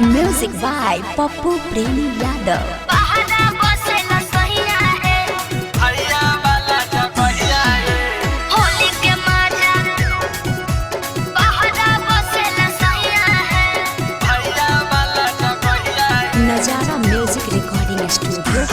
Music by Pappu प्रेमी यादव। नजारा music recording studio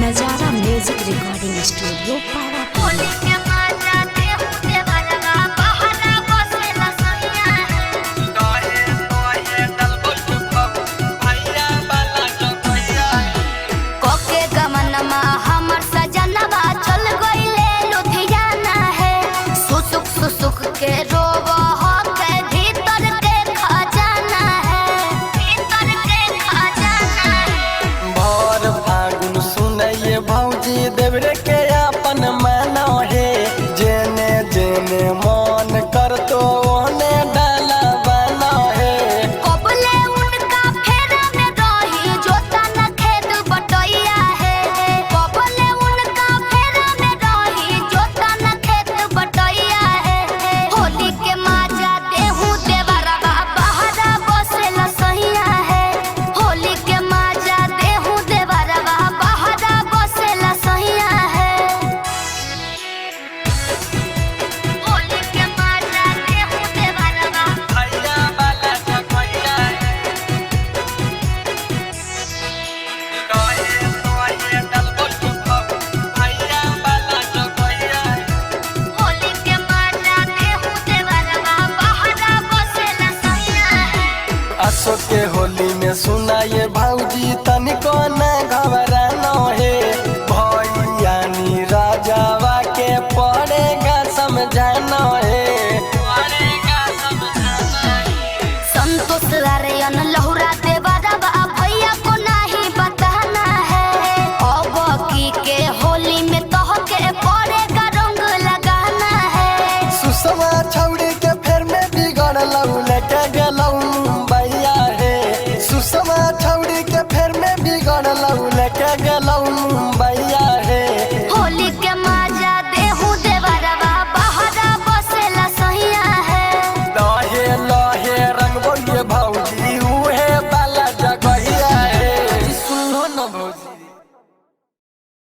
नजारा म्यूजिक रिकॉर्डिंग स्टूडियो देवरे के अपन मानो है जेने जेने मन कर तो ओने डाला बनो है। कबले उनका फेरा में रही जोता न खेत बटैया है। कबले उनका फेरा में रही जोता न खेत बटैया है। होली के माजा देहू देवरवा बहरा बसेला सहिया है। होली के माजा देहू देवरवा बहरा बसेला सहिया है। अशोक के होली में सुनाए भाऊजी तनिको न घबरानो है। भैयानी राजावा के पड़ेगा समझाना है। संतोष लारेयन लहुरा देवरवा भैया को नहीं बताना है। अब की के होली में तोह के पड़ेगा रंग लगाना है। सुषमा छौड़ी के फेर में बिगड़लौ लेके गेलौ मुंबईया है। सुषमा छौड़ी के फेर में बिगड़लौ लेके गेलौ